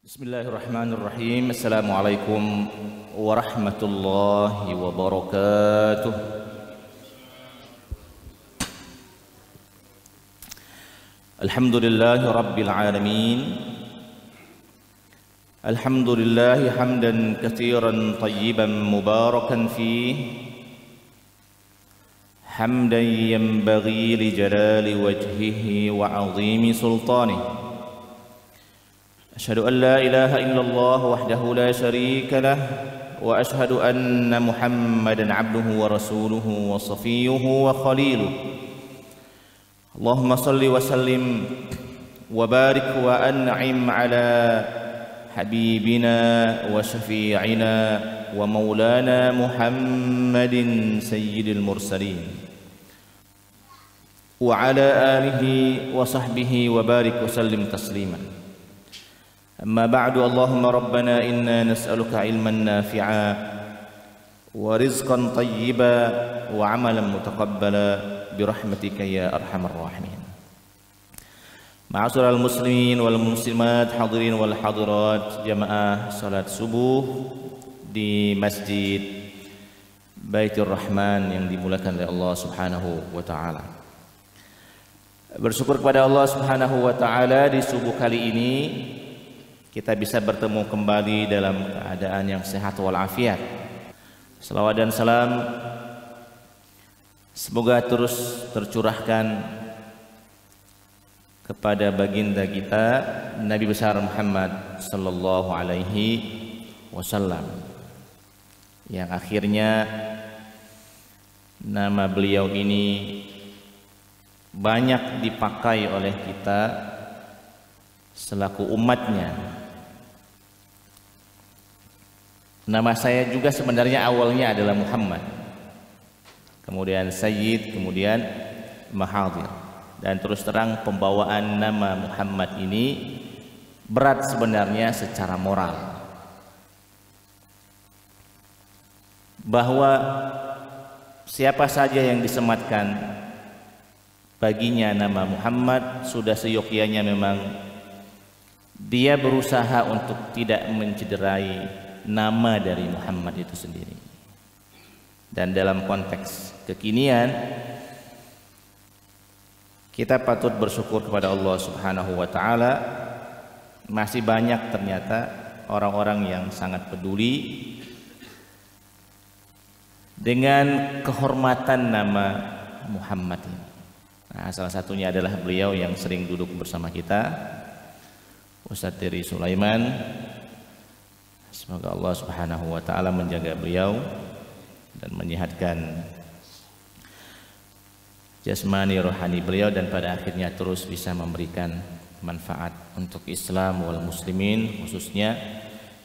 Bismillahirrahmanirrahim. Assalamualaikum warahmatullahi wabarakatuh. Alhamdulillahi rabbil alamin. Alhamdulillahi hamdan katsiran tayyiban mubarakan fihi. Hamdan yanbaghi li jalali wajhihi wa 'azimi sultanihi. أشهد أن لا إله إلا الله وحده لا شريك له وأشهد أن محمدًا عبده ورسوله وصفيه وخليله اللهم صل وسلم وبارك وأنعم على حبيبنا وشفيعنا ومولانا محمد سيد المرسلين وعلى آله وصحبه وبارك وسلم تسليمًا. أما بعد اللهم ربنا إنا نسألك علما نافعا ورزقا طيبا وعملا متقبلا برحمتك يا أرحم الراحمين. Ma'asyiral muslimin wal muslimat, hadirin wal hadirat, jamaah salat subuh di Masjid Baitur Rahman yang dimuliakan oleh Allah Subhanahu wa taala. Bersyukur kepada Allah Subhanahu wa taala di subuh kali ini kita bisa bertemu kembali dalam keadaan yang sehat walafiat. Salawat dan salam semoga terus tercurahkan kepada baginda kita Nabi besar Muhammad sallallahu alaihi wasallam, yang akhirnya nama beliau ini banyak dipakai oleh kita selaku umatnya. Nama saya juga sebenarnya awalnya adalah Muhammad, kemudian Sayyid, kemudian Mahathir. Dan terus terang pembawaan nama Muhammad ini berat sebenarnya secara moral, bahwa siapa saja yang disematkan baginya nama Muhammad sudah seyogyanya memang dia berusaha untuk tidak mencederai nama dari Muhammad itu sendiri. Dan dalam konteks kekinian kita patut bersyukur kepada Allah Subhanahu wa taala, masih banyak ternyata orang-orang yang sangat peduli dengan kehormatan nama Muhammad ini. Nah, salah satunya adalah beliau yang sering duduk bersama kita, Ustadz Teri Sulaiman. Semoga Allah Subhanahu wa taala menjaga beliau dan menyehatkan jasmani rohani beliau, dan pada akhirnya terus bisa memberikan manfaat untuk Islam wal muslimin khususnya,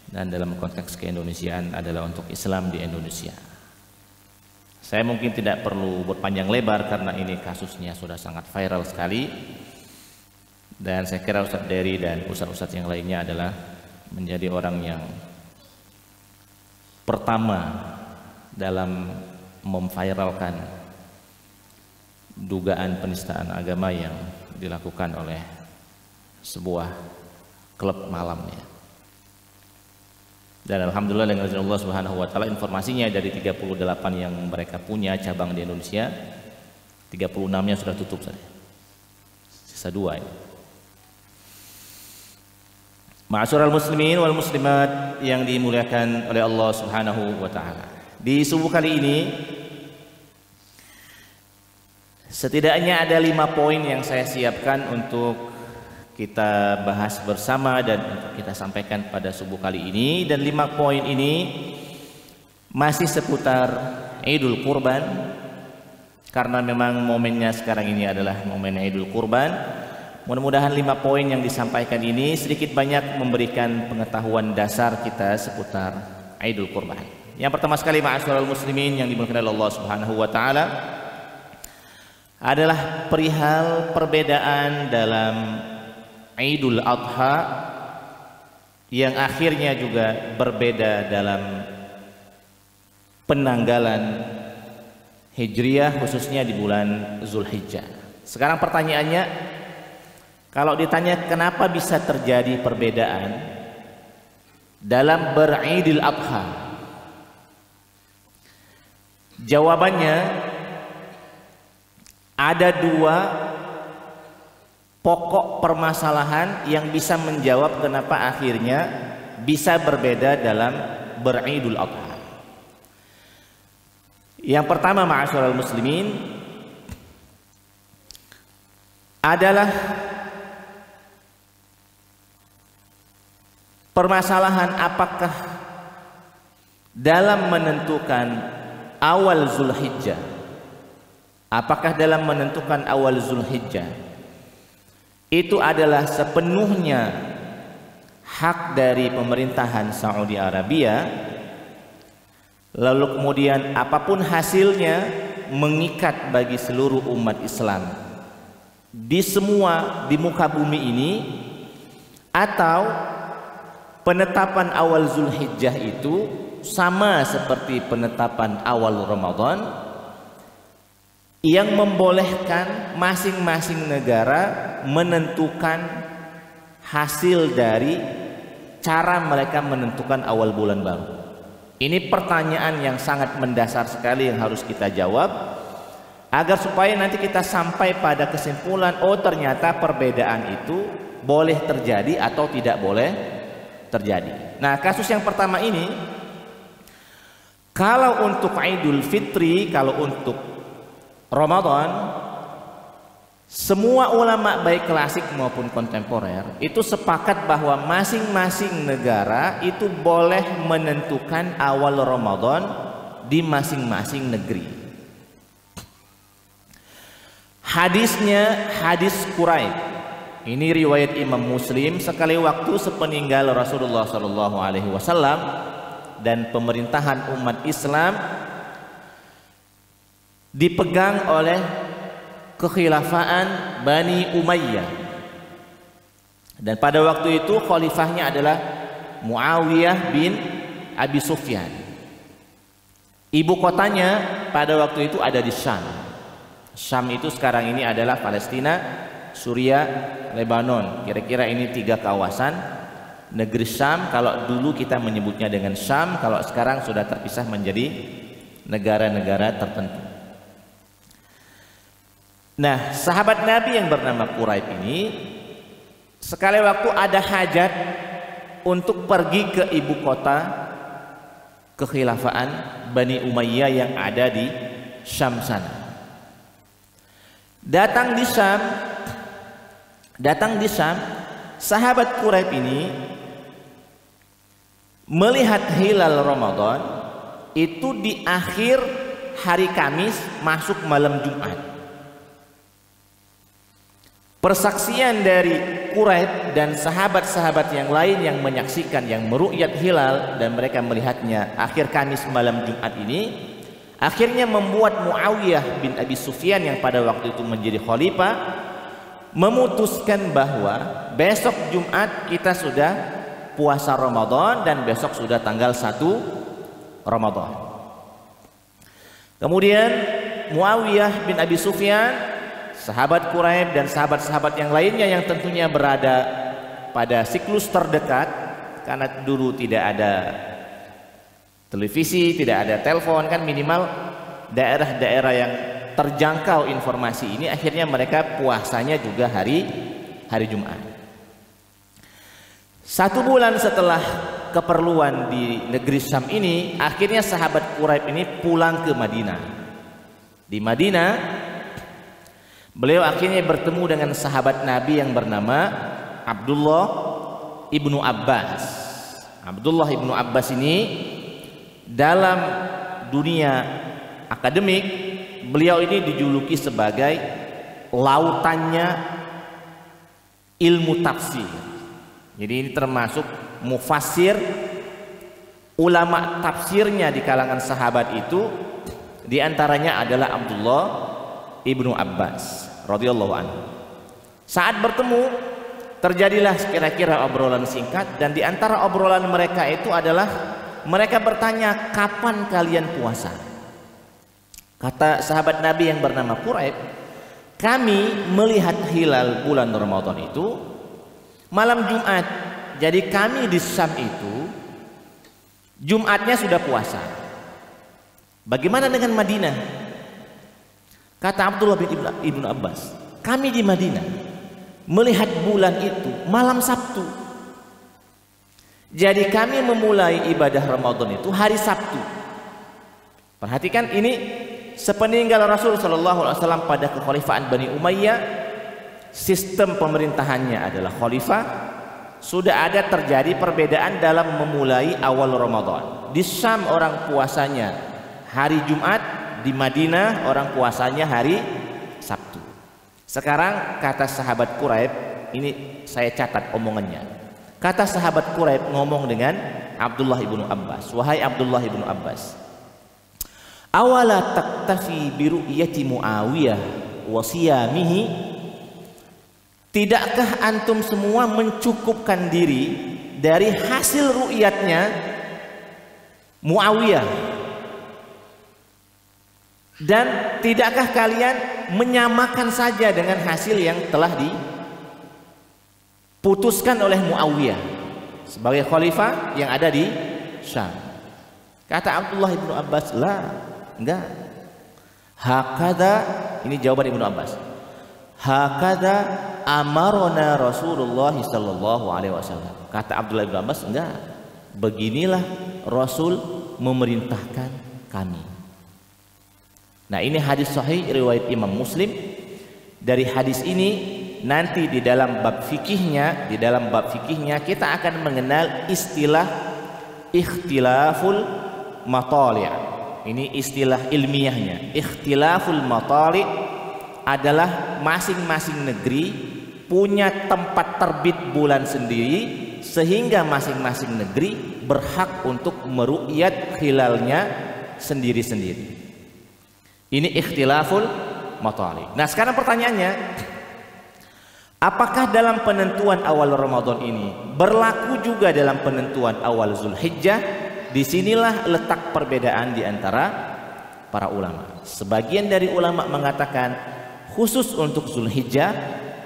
dan dalam konteks keindonesiaan adalah untuk Islam di Indonesia. Saya mungkin tidak perlu berpanjang lebar karena ini kasusnya sudah sangat viral sekali, dan saya kira Ustadz Dery dan ustadz-ustadz yang lainnya adalah menjadi orang yang pertama dalam memviralkan dugaan penistaan agama yang dilakukan oleh sebuah klub malamnya. Dan alhamdulillah dengan izin Allah Subhanahu wa taala informasinya dari 38 yang mereka punya cabang di Indonesia, 36-nya sudah tutup saja. Sisa 2 ini. Ma'asyiral muslimin wal muslimat yang dimuliakan oleh Allah Subhanahu wa taala. Di subuh kali ini setidaknya ada 5 poin yang saya siapkan untuk kita bahas bersama dan untuk kita sampaikan pada subuh kali ini, dan 5 poin ini masih seputar Idul Kurban karena memang momennya sekarang ini adalah momen Idul Kurban. Mudah-mudahan 5 poin yang disampaikan ini sedikit banyak memberikan pengetahuan dasar kita seputar Idul Kurban. Yang pertama sekali, ma'asyiral muslimin yang dimuliakan oleh Allah Subhanahu wa taala, adalah perihal perbedaan dalam Idul Adha yang akhirnya juga berbeda dalam penanggalan Hijriyah khususnya di bulan Zulhijjah. Sekarang pertanyaannya, kalau ditanya kenapa bisa terjadi perbedaan, dalam beridul adha? Jawabannya ada dua pokok permasalahan yang bisa menjawab kenapa akhirnya bisa berbeda dalam beridul adha. Yang pertama, ma'asyiral muslimin, adalah permasalahan apakah dalam menentukan awal Zulhijjah, apakah dalam menentukan awal Zulhijjah itu adalah sepenuhnya hak dari pemerintahan Saudi Arabia, lalu kemudian apapun hasilnya mengikat bagi seluruh umat Islam di muka bumi ini, atau penetapan awal Zulhijjah itu sama seperti penetapan awal Ramadan yang membolehkan masing-masing negara menentukan hasil dari cara mereka menentukan awal bulan baru. Ini pertanyaan yang sangat mendasar sekali yang harus kita jawab, agar supaya nanti kita sampai pada kesimpulan, oh ternyata perbedaan itu boleh terjadi atau tidak boleh terjadi. Nah, kasus yang pertama ini, kalau untuk Idul Fitri, kalau untuk Ramadan, semua ulama baik klasik maupun kontemporer itu sepakat bahwa masing-masing negara itu boleh menentukan awal Ramadan di masing-masing negeri. Hadisnya hadis Quraib. Ini riwayat Imam Muslim. Sekali waktu sepeninggal Rasulullah SAW dan pemerintahan umat Islam dipegang oleh kekhilafaan Bani Umayyah, dan pada waktu itu khalifahnya adalah Muawiyah bin Abi Sufyan. Ibu kotanya pada waktu itu ada di Syam. Syam itu sekarang ini adalah Palestina, Suriah, Lebanon. Kira-kira ini 3 kawasan negeri Syam. Kalau dulu kita menyebutnya dengan Syam, kalau sekarang sudah terpisah menjadi negara-negara tertentu. Nah, sahabat Nabi yang bernama Quraib ini sekali waktu ada hajat untuk pergi ke ibu kota kekhilafaan Bani Umayyah yang ada di Syam sana. Datang di Syam, sahabat Quraib ini melihat hilal Ramadan itu di akhir hari Kamis masuk malam Jumat. Persaksian dari Quraib dan sahabat-sahabat yang lain yang menyaksikan, yang meru'yat hilal dan mereka melihatnya akhir Kamis malam Jumat ini, akhirnya membuat Muawiyah bin Abi Sufyan yang pada waktu itu menjadi khalifah memutuskan bahwa besok Jumat kita sudah puasa Ramadan dan besok sudah tanggal 1 Ramadan. Kemudian Muawiyah bin Abi Sufyan, sahabat Quraib dan sahabat-sahabat yang lainnya yang tentunya berada pada siklus terdekat, karena dulu tidak ada televisi, tidak ada telepon, kan minimal daerah-daerah yang terjangkau informasi ini, akhirnya mereka puasanya juga hari Jumat. 1 bulan setelah keperluan di negeri Syam ini, akhirnya sahabat Quraib ini pulang ke Madinah. Di Madinah beliau akhirnya bertemu dengan sahabat Nabi yang bernama Abdullah ibnu Abbas. Abdullah ibnu Abbas ini dalam dunia akademik, beliau ini dijuluki sebagai lautannya ilmu tafsir. Jadi ini termasuk mufassir, ulama tafsirnya di kalangan sahabat itu, diantaranya adalah Abdullah ibnu Abbas radhiyallahu anhu. Saat bertemu terjadilah kira-kira obrolan singkat, dan di antara obrolan mereka itu adalah mereka bertanya, kapan kalian puasa? Kata sahabat Nabi yang bernama Quraib, kami melihat hilal bulan Ramadan itu malam Jumat. Jadi kami di Syam itu Jumatnya sudah puasa. Bagaimana dengan Madinah? Kata Abdullah bin Ibnu Abbas, kami di Madinah melihat bulan itu malam Sabtu. Jadi kami memulai ibadah Ramadan itu hari Sabtu. Perhatikan, ini sepeninggal Rasul sallallahu alaihi wasallam pada kekhalifahan Bani Umayyah, sistem pemerintahannya adalah khalifah. Sudah ada terjadi perbedaan dalam memulai awal Ramadan. Di Syam orang puasanya hari Jumat, di Madinah orang puasanya hari Sabtu. Sekarang kata sahabat Quraib, ini saya catat omongannya. Kata sahabat Quraib ngomong dengan Abdullah ibnu Abbas, wahai Abdullah ibnu Abbas, awala taktafi biru'yati Muawiyah wa siyamihi, tidakkah antum semua mencukupkan diri dari hasil ru'yatnya Muawiyah, dan tidakkah kalian menyamakan saja dengan hasil yang telah diputuskan oleh Muawiyah sebagai khalifah yang ada di Syam? Kata Abdullah ibnu Abbas, la, enggak. Hakada, ini jawaban Ibnu Abbas, hakada amarona Rasulullah sallallahu alaihi wasallam. Kata Abdullah bin Abbas, enggak, beginilah Rasul memerintahkan kami. Nah, ini hadis sahih riwayat Imam Muslim. Dari hadis ini nanti di dalam bab fikihnya, kita akan mengenal istilah ikhtilaful matali'. Ini istilah ilmiahnya. Ikhtilaful matali' adalah masing-masing negeri punya tempat terbit bulan sendiri, sehingga masing-masing negeri berhak untuk meru'yat hilalnya sendiri-sendiri. Ini ikhtilaful matali. Nah, sekarang pertanyaannya, apakah dalam penentuan awal Ramadan ini berlaku juga dalam penentuan awal Zulhijjah? Disinilah letak perbedaan di antara para ulama. Sebagian dari ulama mengatakan khusus untuk Zulhijjah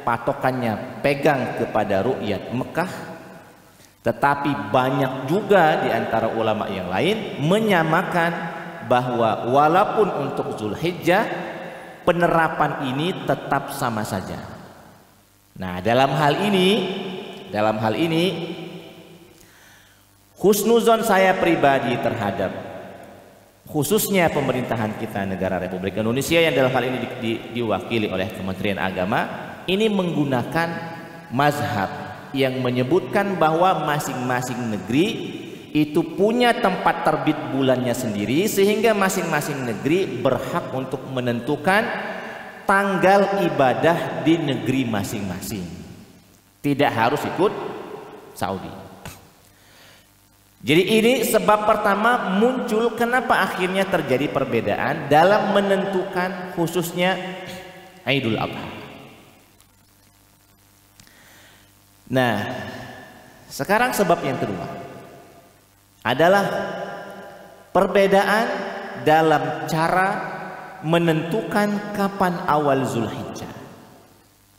patokannya pegang kepada ru'yat Mekah, tetapi banyak juga di antara ulama yang lain menyamakan bahwa walaupun untuk Zulhijjah penerapan ini tetap sama saja. Nah, dalam hal ini husnuzon saya pribadi terhadap khususnya pemerintahan kita negara Republik Indonesia yang dalam hal ini diwakili oleh Kementerian Agama, ini menggunakan mazhab yang menyebutkan bahwa masing-masing negeri itu punya tempat terbit bulannya sendiri, sehingga masing-masing negeri berhak untuk menentukan tanggal ibadah di negeri masing-masing, tidak harus ikut Saudi. Jadi ini sebab pertama muncul kenapa akhirnya terjadi perbedaan dalam menentukan khususnya Idul Adha. Nah, sekarang sebab yang kedua adalah perbedaan dalam cara menentukan kapan awal Zulhijjah.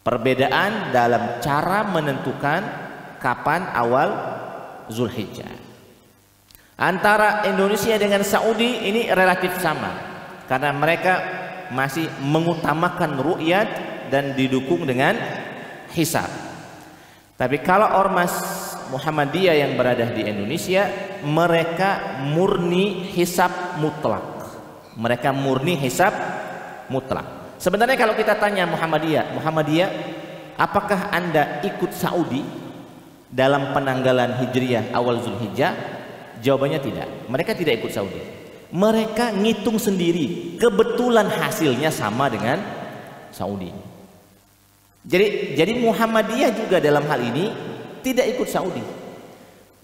Perbedaan dalam cara menentukan kapan awal Zulhijjah antara Indonesia dengan Saudi ini relatif sama, karena mereka masih mengutamakan ru'yat dan didukung dengan hisab. Tapi kalau ormas Muhammadiyah yang berada di Indonesia, mereka murni hisab mutlak. Mereka murni hisab mutlak. Sebenarnya kalau kita tanya Muhammadiyah, apakah Anda ikut Saudi dalam penanggalan Hijriyah awal Zulhijjah? Jawabannya tidak. Mereka tidak ikut Saudi. Mereka ngitung sendiri. Kebetulan hasilnya sama dengan Saudi. Jadi Muhammadiyah juga dalam hal ini tidak ikut Saudi.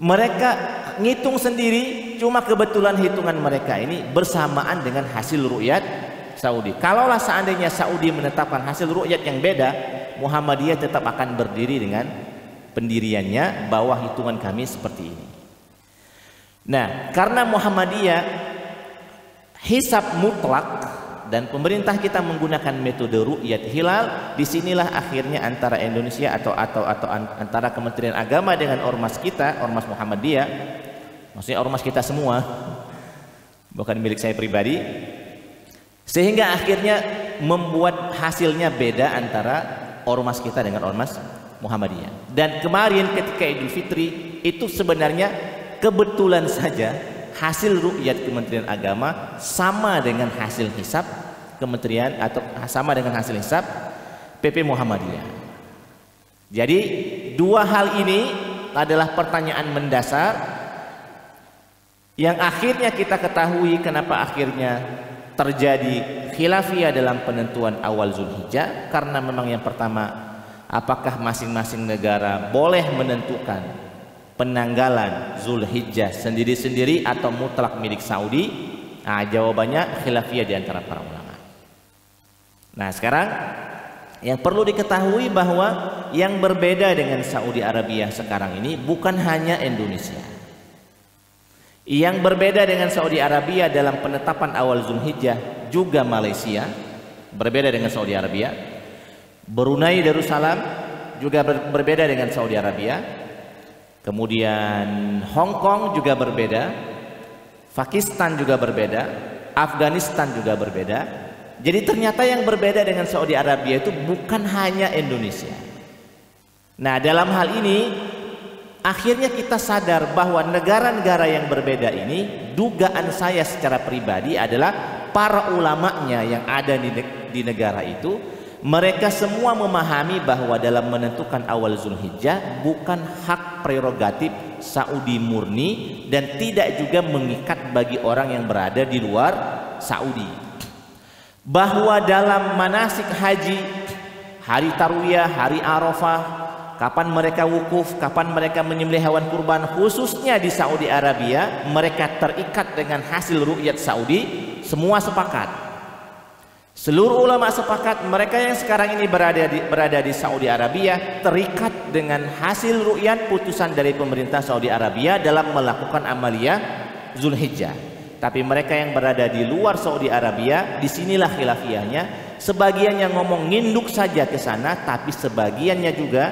Mereka ngitung sendiri, cuma kebetulan hitungan mereka ini bersamaan dengan hasil ru'yat Saudi. Kalaulah seandainya Saudi menetapkan hasil ru'yat yang beda, Muhammadiyah tetap akan berdiri dengan pendiriannya bahwa hitungan kami seperti ini. Nah, karena Muhammadiyah hisab mutlak dan pemerintah kita menggunakan metode ru'yat hilal, disinilah akhirnya antara Indonesia atau antara Kementerian Agama dengan ormas kita, ormas Muhammadiyah, Maksudnya ormas kita semua, bukan milik saya pribadi. Sehingga akhirnya membuat hasilnya beda antara ormas kita dengan ormas Muhammadiyah. Dan kemarin ketika Idul Fitri itu sebenarnya kebetulan saja hasil ru'yat Kementerian Agama sama dengan hasil hisab Kementerian atau sama dengan hasil hisab PP Muhammadiyah. Jadi dua hal ini adalah pertanyaan mendasar yang akhirnya kita ketahui kenapa akhirnya terjadi khilafiyah dalam penentuan awal Zulhijjah, karena memang yang pertama, apakah masing-masing negara boleh menentukan penanggalan Zulhijjah sendiri-sendiri atau mutlak milik Saudi? Nah, jawabannya khilafiyah di antara para ulama. Nah, sekarang yang perlu diketahui bahwa yang berbeda dengan Saudi Arabia sekarang ini bukan hanya Indonesia. Yang berbeda dengan Saudi Arabia dalam penetapan awal Zulhijjah juga Malaysia, berbeda dengan Saudi Arabia. Brunei Darussalam juga berbeda dengan Saudi Arabia. Kemudian Hong Kong juga berbeda, Pakistan juga berbeda, Afghanistan juga berbeda. Jadi ternyata yang berbeda dengan Saudi Arabia itu bukan hanya Indonesia. Nah, dalam hal ini akhirnya kita sadar bahwa negara-negara yang berbeda ini, dugaan saya secara pribadi adalah para ulamanya yang ada di negara itu, mereka semua memahami bahwa dalam menentukan awal Zulhijjah bukan hak prerogatif Saudi murni dan tidak juga mengikat bagi orang yang berada di luar Saudi. Bahwa dalam manasik haji, hari Tarwiyah, hari Arafah, kapan mereka wukuf, kapan mereka menyembelih hewan kurban, khususnya di Saudi Arabia, mereka terikat dengan hasil ru'yat Saudi. Semua sepakat, seluruh ulama sepakat, mereka yang sekarang ini berada di Saudi Arabia terikat dengan hasil ru'yat putusan dari pemerintah Saudi Arabia dalam melakukan amaliyah Zulhijjah. Tapi mereka yang berada di luar Saudi Arabia, disinilah khilafiyahnya. Sebagian yang ngomong nginduk saja ke sana, tapi sebagiannya juga,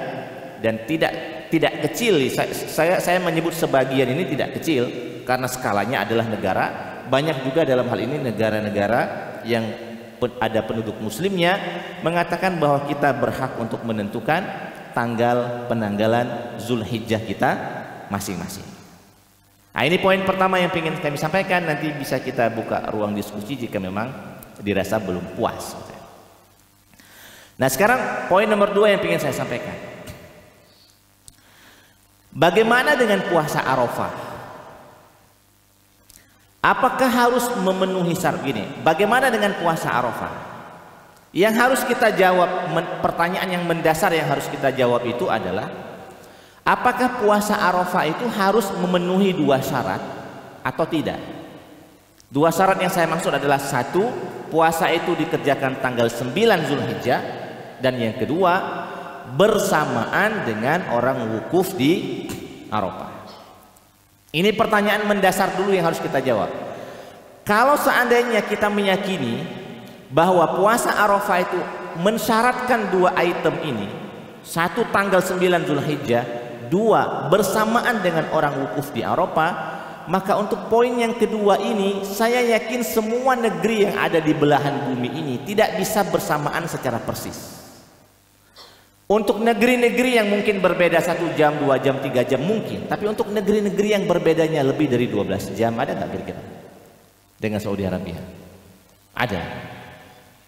dan tidak kecil, saya menyebut sebagian ini tidak kecil karena skalanya adalah negara. Banyak juga dalam hal ini negara-negara yang ada penduduk muslimnya mengatakan bahwa kita berhak untuk menentukan tanggal penanggalan Zulhijjah kita masing-masing. Nah, ini poin pertama yang ingin kami sampaikan. Nanti bisa kita buka ruang diskusi jika memang dirasa belum puas. Nah, sekarang poin nomor 2 yang ingin saya sampaikan. Bagaimana dengan puasa Arafah? Apakah harus memenuhi syarat gini? Bagaimana dengan puasa Arafah? Yang harus kita jawab, pertanyaan yang mendasar yang harus kita jawab itu adalah, apakah puasa Arafah itu harus memenuhi 2 syarat atau tidak? 2 syarat yang saya maksud adalah, 1, puasa itu dikerjakan tanggal 9 Zulhijjah, dan yang kedua, bersamaan dengan orang wukuf di Arafah. Ini pertanyaan mendasar dulu yang harus kita jawab. Kalau seandainya kita meyakini bahwa puasa Arafah itu mensyaratkan 2 item ini, 1 tanggal 9 Zulhijjah, 2 bersamaan dengan orang wukuf di Arafah, maka untuk poin yang kedua ini saya yakin semua negeri yang ada di belahan bumi ini tidak bisa bersamaan secara persis. Untuk negeri-negeri yang mungkin berbeda 1 jam, 2 jam, 3 jam mungkin, tapi untuk negeri-negeri yang berbedanya lebih dari 12 jam ada nggak kira-kira dengan Saudi Arabia? Ada.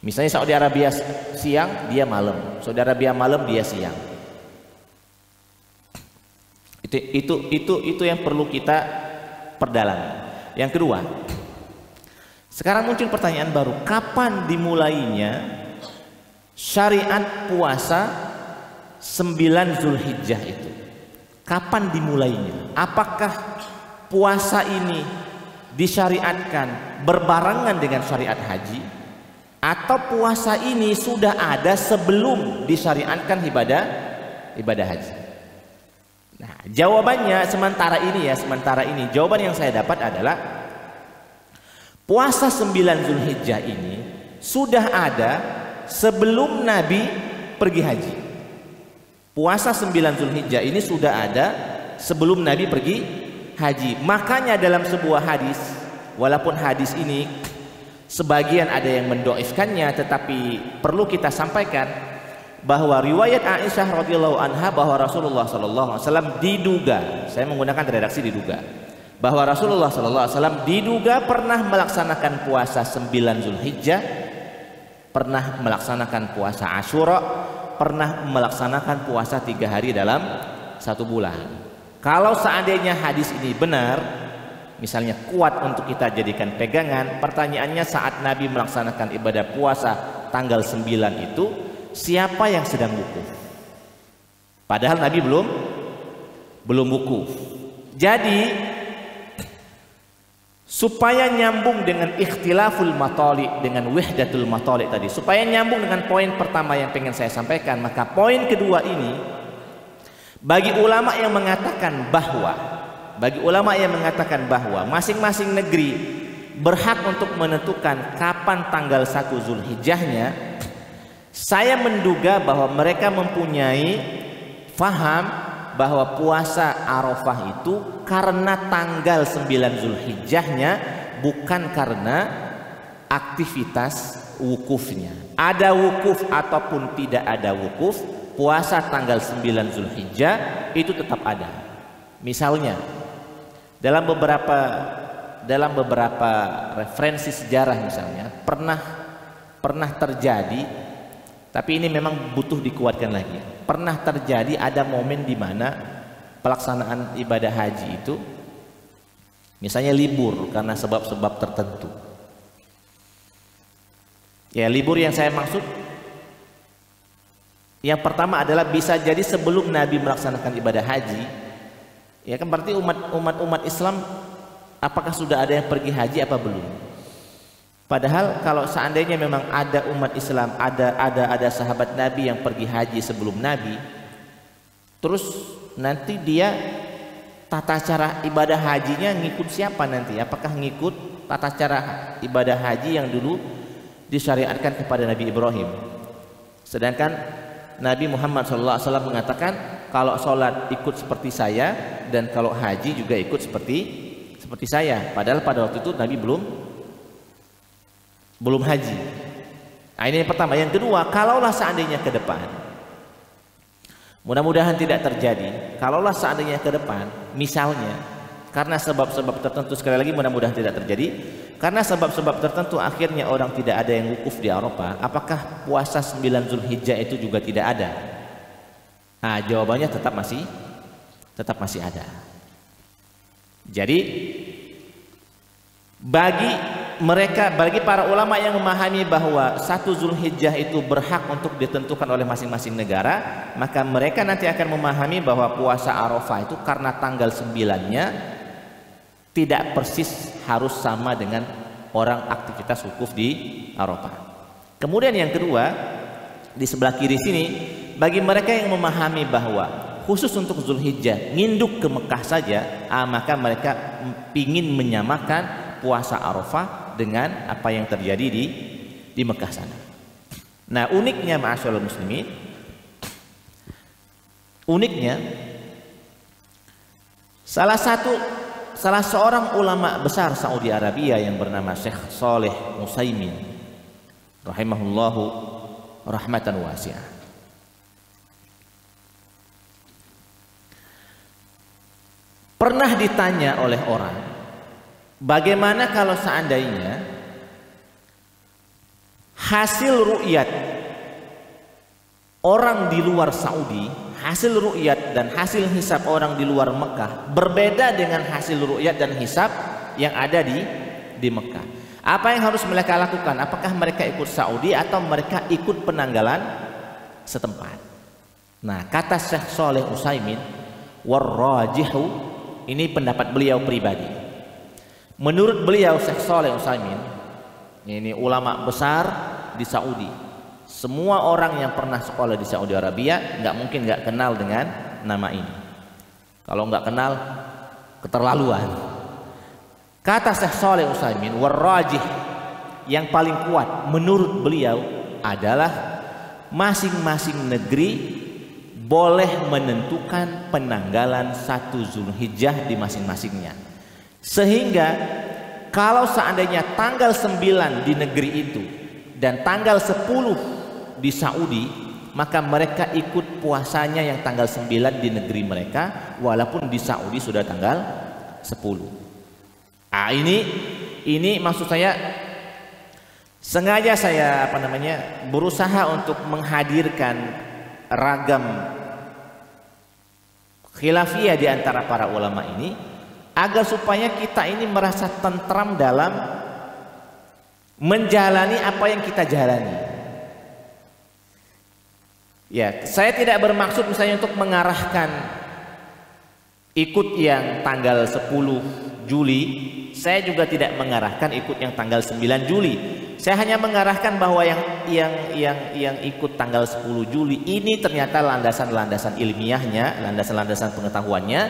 Misalnya Saudi Arabia siang, dia malam. Saudi Arabia malam, dia siang. Itu yang perlu kita perdalam. Yang kedua, sekarang muncul pertanyaan baru, kapan dimulainya syariat puasa 9 Zulhijjah itu? Kapan dimulainya? Apakah puasa ini disyariatkan berbarengan dengan syariat haji, atau puasa ini sudah ada sebelum disyariatkan ibadah haji? Nah, jawabannya sementara ini jawaban yang saya dapat adalah puasa 9 Zulhijjah ini sudah ada sebelum Nabi pergi haji. Puasa 9 Zulhijjah ini sudah ada sebelum Nabi pergi haji. Makanya dalam sebuah hadis, walaupun hadis ini sebagian ada yang mendoifkannya, tetapi perlu kita sampaikan bahwa riwayat Aisyah radhiyallahu anha bahwa Rasulullah sallallahu alaihi wasallam diduga, saya menggunakan redaksi diduga, bahwa Rasulullah sallallahu alaihi wasallam diduga pernah melaksanakan puasa 9 Zulhijjah, pernah melaksanakan puasa Asyura, pernah melaksanakan puasa 3 hari dalam 1 bulan. Kalau seandainya hadis ini benar, misalnya kuat untuk kita jadikan pegangan, pertanyaannya saat Nabi melaksanakan ibadah puasa tanggal 9 itu, siapa yang sedang wukuf? Padahal Nabi belum wukuf. Jadi supaya nyambung dengan ikhtilaful matali, dengan wahdatul matali tadi, supaya nyambung dengan poin pertama yang pengen saya sampaikan, maka poin kedua ini bagi ulama yang mengatakan bahwa masing-masing negeri berhak untuk menentukan kapan tanggal 1 Zulhijjahnya, saya menduga bahwa mereka mempunyai faham bahwa puasa Arafah itu karena tanggal 9 Zulhijjahnya, bukan karena aktivitas wukufnya. Ada wukuf ataupun tidak ada wukuf, puasa tanggal 9 Zulhijjah itu tetap ada. Misalnya dalam beberapa referensi sejarah, misalnya pernah terjadi, tapi ini memang butuh dikuatkan lagi. Pernah terjadi ada momen di mana pelaksanaan ibadah haji itu misalnya libur karena sebab-sebab tertentu. Ya, libur yang saya maksud yang pertama adalah bisa jadi sebelum Nabi melaksanakan ibadah haji. Ya kan, berarti umat Islam apakah sudah ada yang pergi haji apa belum? Padahal kalau seandainya memang ada umat Islam, ada sahabat Nabi yang pergi haji sebelum Nabi, terus nanti dia tata cara ibadah hajinya ngikut siapa nanti? Apakah ngikut tata cara ibadah haji yang dulu disyariatkan kepada Nabi Ibrahim? Sedangkan Nabi Muhammad SAW mengatakan kalau sholat ikut seperti saya, dan kalau haji juga ikut seperti saya. Padahal pada waktu itu Nabi belum haji. Nah, ini yang pertama. Yang kedua, kalaulah seandainya ke depan, mudah-mudahan tidak terjadi, kalaulah seandainya ke depan, misalnya karena sebab-sebab tertentu, sekali lagi mudah-mudahan tidak terjadi, karena sebab-sebab tertentu akhirnya orang tidak ada yang wukuf di Arafah, apakah puasa 9 Zulhijjah itu juga tidak ada? Nah, jawabannya tetap masih ada. Jadi bagi para ulama yang memahami bahwa 1 Zulhijjah itu berhak untuk ditentukan oleh masing-masing negara, maka mereka nanti akan memahami bahwa puasa Arafah itu karena tanggal 9-nya tidak persis harus sama dengan orang aktivitas wukuf di Arafah. Kemudian yang kedua, di sebelah kiri sini, bagi mereka yang memahami bahwa khusus untuk Zulhijjah nginduk ke Mekah saja, maka mereka ingin menyamakan puasa Arafah dengan apa yang terjadi di Mekah sana. Nah, uniknya ma'asyiral muslimin, salah seorang ulama besar Saudi Arabia yang bernama Syekh Shalih Utsaimin rahimahullahu rahmatan wasi'ah, pernah ditanya oleh orang, bagaimana kalau seandainya hasil ru'yat orang di luar Saudi, hasil ru'yat dan hasil hisab orang di luar Mekah berbeda dengan hasil ru'yat dan hisab yang ada di Mekah? Apa yang harus mereka lakukan? Apakah mereka ikut Saudi atau mereka ikut penanggalan setempat? Nah, kata Syekh Shalih Utsaimin, warrajihu, ini pendapat beliau pribadi. Menurut beliau, Syekh Shalih Utsaimin ini ulama besar di Saudi. Semua orang yang pernah sekolah di Saudi Arabia nggak mungkin nggak kenal dengan nama ini. Kalau nggak kenal, keterlaluan. Kata Syekh Shalih Utsaimin, warrajih, yang paling kuat menurut beliau adalah masing-masing negeri boleh menentukan penanggalan 1 Zulhijjah di masing-masingnya. Sehingga kalau seandainya tanggal 9 di negeri itu dan tanggal 10 di Saudi, maka mereka ikut puasanya yang tanggal 9 di negeri mereka, walaupun di Saudi sudah tanggal 10. Ah, ini maksud saya, sengaja saya berusaha untuk menghadirkan ragam khilafiyah di antara para ulama ini, agar supaya kita ini merasa tentram dalam menjalani apa yang kita jalani. Ya, saya tidak bermaksud misalnya untuk mengarahkan ikut yang tanggal 10 Juli. Saya juga tidak mengarahkan ikut yang tanggal 9 Juli. Saya hanya mengarahkan bahwa yang ikut tanggal 10 Juli ini ternyata landasan-landasan ilmiahnya, landasan-landasan pengetahuannya,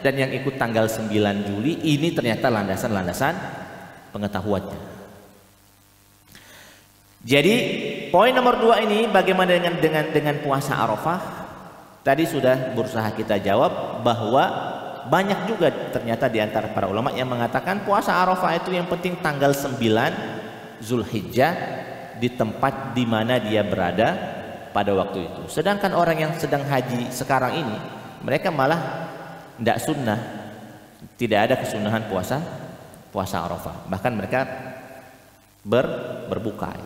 dan yang ikut tanggal 9 Juli ini ternyata landasan-landasan pengetahuannya. Jadi poin nomor 2 ini, bagaimana dengan puasa Arafah? Tadi sudah berusaha kita jawab bahwa banyak juga ternyata di antara para ulama yang mengatakan puasa Arafah itu yang penting tanggal 9 Zulhijjah di tempat di mana dia berada pada waktu itu. Sedangkan orang yang sedang haji sekarang ini, mereka malah tidak sunnah, tidak ada kesunahan puasa Arafah. Bahkan mereka berbuka.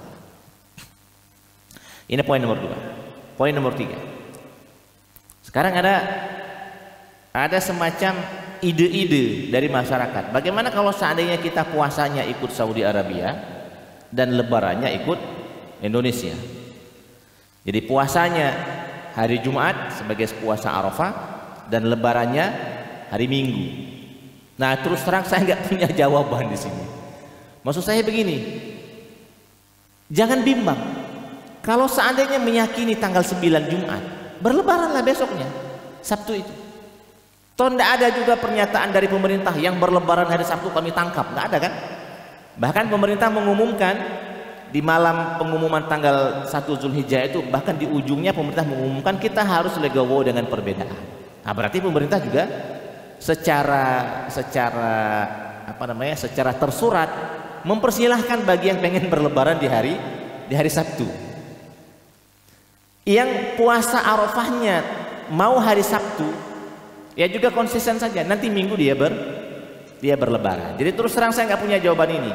Ini poin nomor 2. Poin nomor 3. Sekarang ada semacam ide-ide dari masyarakat. Bagaimana kalau seandainya kita puasanya ikut Saudi Arabia dan lebarannya ikut Indonesia? Jadi puasanya hari Jumat sebagai puasa Arafah dan lebarannya hari Minggu. Nah, terus terang saya nggak punya jawaban di sini. Maksud saya begini, jangan bimbang. Kalau seandainya meyakini tanggal 9 Jumat, berlebaranlah besoknya, Sabtu itu. Toh tidak ada juga pernyataan dari pemerintah yang berlebaran hari Sabtu kami tangkap, nggak ada kan? Bahkan pemerintah mengumumkan di malam pengumuman tanggal 1 Zulhijjah itu, bahkan di ujungnya pemerintah mengumumkan kita harus legowo dengan perbedaan. Nah, berarti pemerintah juga secara tersurat mempersilahkan bagi yang pengen berlebaran di hari Sabtu. Yang puasa Arafahnya mau hari Sabtu, ya juga konsisten saja. Nanti Minggu dia berlebaran. Jadi terus terang saya nggak punya jawaban ini.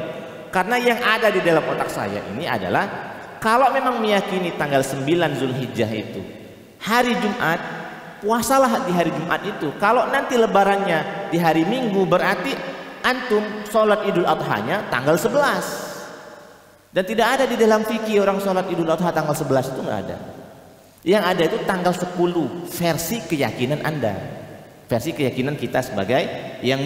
Karena yang ada di dalam otak saya ini adalah, kalau memang meyakini tanggal 9 Zulhijjah itu hari Jumat, puasalah di hari Jumat itu. Kalau nanti lebarannya di hari Minggu, berarti antum sholat Idul Adhanya tanggal 11. Dan tidak ada di dalam fikih orang sholat Idul Adha tanggal 11 itu nggak ada. Yang ada itu tanggal 10, versi keyakinan Anda, versi keyakinan kita sebagai yang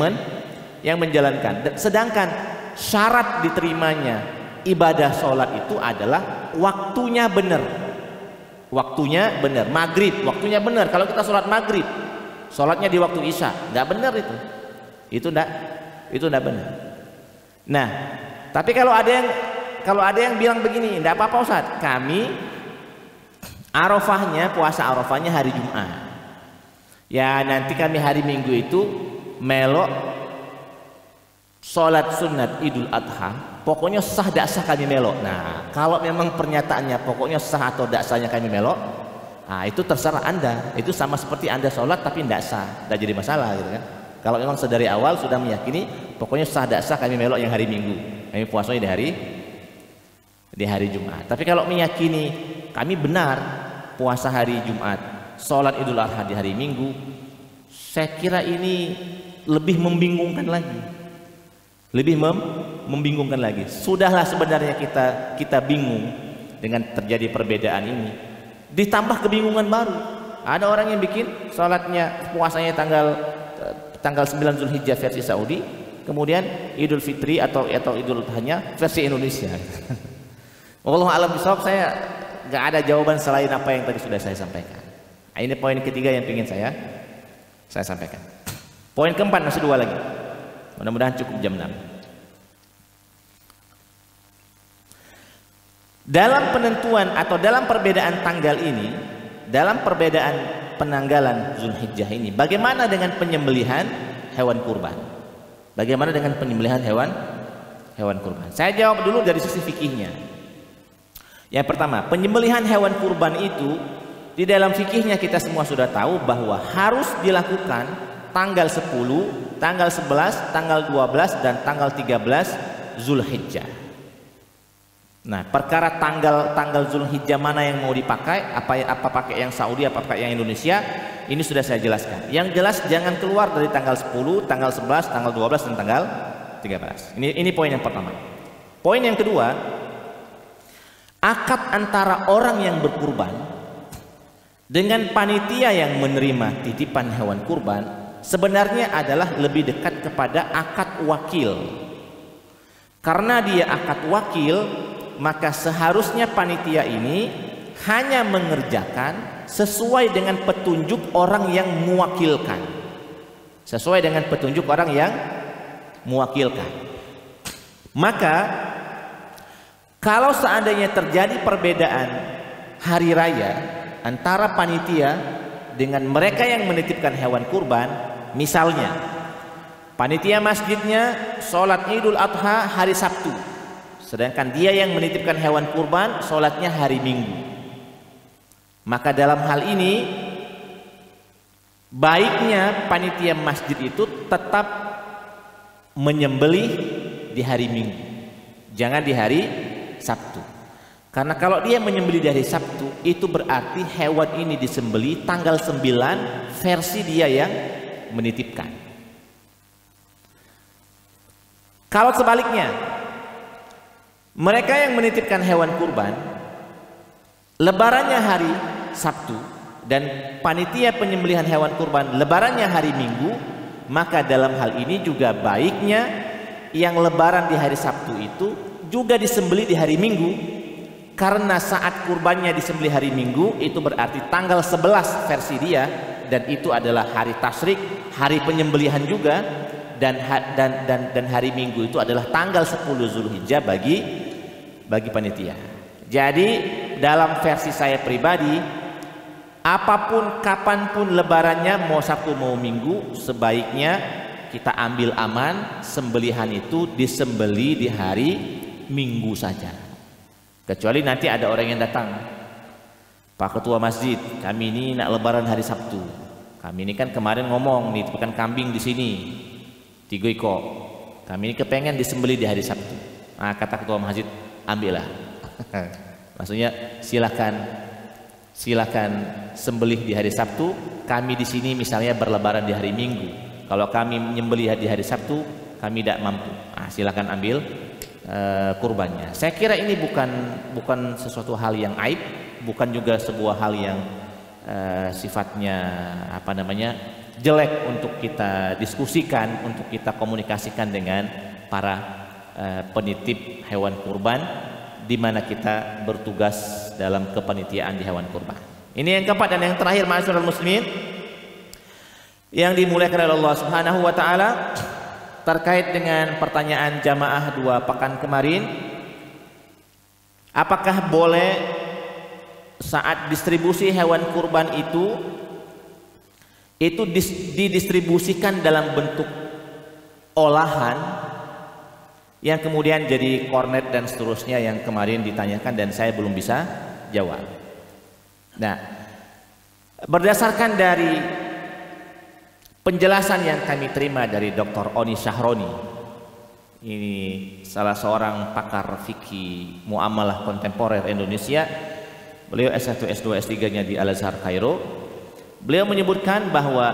menjalankan. Sedangkan syarat diterimanya ibadah sholat itu adalah waktunya benar. Waktunya benar, maghrib waktunya benar. Kalau kita sholat maghrib, sholatnya di waktu isya, nggak benar itu. Itu nggak benar. Nah, tapi kalau ada yang bilang begini, nggak apa-apa Ustaz, kami Arafahnya, puasa Arafahnya hari Jumat. Ya nanti kami hari Minggu itu melok sholat sunat Idul Adha, pokoknya sah dak sah kami melok. Nah, kalau memang pernyataannya pokoknya sah atau dak sahnya kami melok, nah itu terserah Anda. Itu sama seperti Anda sholat tapi dak sah, tidak jadi masalah gitu kan. Kalau memang sedari awal sudah meyakini pokoknya sah dak sah kami melok yang hari Minggu, kami puasanya di hari Jumat. Tapi kalau meyakini kami benar puasa hari Jumat, sholat Idul Adha di hari Minggu, saya kira ini lebih membingungkan lagi. Membingungkan lagi. Sudahlah sebenarnya kita bingung dengan terjadi perbedaan ini. Ditambah kebingungan baru. Ada orang yang bikin sholatnya, puasanya tanggal 9 Zulhijjah versi Saudi, kemudian Idul Fitri atau Idul Adhanya versi Indonesia. Wallahu a'lam bishawab, saya nggak ada jawaban selain apa yang tadi sudah saya sampaikan. Nah, ini poin ketiga yang ingin saya sampaikan. Poin keempat masih 2 lagi. Mudah-mudahan cukup jam 6. Dalam penentuan atau dalam perbedaan tanggal ini, dalam perbedaan penanggalan Zulhijjah ini, bagaimana dengan penyembelihan hewan kurban? Bagaimana dengan penyembelihan hewan kurban? Saya jawab dulu dari sisi fikihnya. Yang pertama, penyembelihan hewan kurban itu di dalam fikihnya kita semua sudah tahu bahwa harus dilakukan tanggal 10, tanggal 11, tanggal 12 dan tanggal 13 Zulhijjah. Nah, perkara tanggal Zulhijjah mana yang mau dipakai, apa pakai yang Saudi, apa pakai yang Indonesia, ini sudah saya jelaskan. Yang jelas jangan keluar dari tanggal 10, tanggal 11, tanggal 12 dan tanggal 13. Ini poin yang pertama. Poin yang kedua, akad antara orang yang berkurban dengan panitia yang menerima titipan hewan kurban sebenarnya adalah lebih dekat kepada akad wakil. Karena dia akad wakil, maka seharusnya panitia ini hanya mengerjakan sesuai dengan petunjuk orang yang mewakilkan. Sesuai dengan petunjuk orang yang mewakilkan. Maka kalau seandainya terjadi perbedaan hari raya antara panitia dengan mereka yang menitipkan hewan kurban, misalnya panitia masjidnya sholat Idul Adha hari Sabtu, sedangkan dia yang menitipkan hewan kurban sholatnya hari Minggu, maka dalam hal ini baiknya panitia masjid itu tetap menyembelih di hari Minggu, jangan di hari Sabtu. Karena kalau dia menyembelih di hari Sabtu, itu berarti hewan ini disembelih tanggal 9 versi dia yang menitipkan. Kalau sebaliknya, mereka yang menitipkan hewan kurban lebarannya hari Sabtu dan panitia penyembelihan hewan kurban lebarannya hari Minggu, maka dalam hal ini juga baiknya yang lebaran di hari Sabtu itu juga disembelih di hari Minggu, karena saat kurbannya disembelih hari Minggu itu berarti tanggal 11 versi dia, dan itu adalah hari tasyrik, hari penyembelihan juga, dan hari Minggu itu adalah tanggal 10 Zulhijjah bagi panitia. Jadi dalam versi saya pribadi, apapun kapanpun lebarannya, mau Sabtu mau Minggu, sebaiknya kita ambil aman, sembelihan itu disembeli di hari Minggu saja. Kecuali nanti ada orang yang datang, Pak Ketua Masjid, kami ini nak lebaran hari Sabtu. Kami ini kan kemarin ngomong nih, bukan kambing di sini 3 ekor. Kami ini kepengen disembeli di hari Sabtu. Nah, kata Ketua Masjid, ambillah. Maksudnya silakan sembelih di hari Sabtu. Kami di sini misalnya berlebaran di hari Minggu. Kalau kami menyembelih di hari Sabtu, kami tidak mampu. Nah, silakan ambil kurbannya. Saya kira ini bukan sesuatu hal yang aib, bukan juga sebuah hal yang sifatnya jelek untuk kita diskusikan, untuk kita komunikasikan dengan para penitip hewan kurban di mana kita bertugas dalam kepanitiaan di hewan kurban. Ini yang keempat, dan yang terakhir, ma'asyiral muslimin, yang dimuliakan oleh Allah Subhanahu wa taala, terkait dengan pertanyaan jamaah 2 pekan kemarin, apakah boleh saat distribusi hewan kurban itu didistribusikan dalam bentuk olahan yang kemudian jadi kornet dan seterusnya, yang kemarin ditanyakan dan saya belum bisa jawab. Nah, berdasarkan dari penjelasan yang kami terima dari Dr. Oni Syahroni, ini salah seorang pakar fikih muamalah kontemporer Indonesia. Beliau S1, S2, S3-nya di Al-Azhar Kairo. Beliau menyebutkan bahwa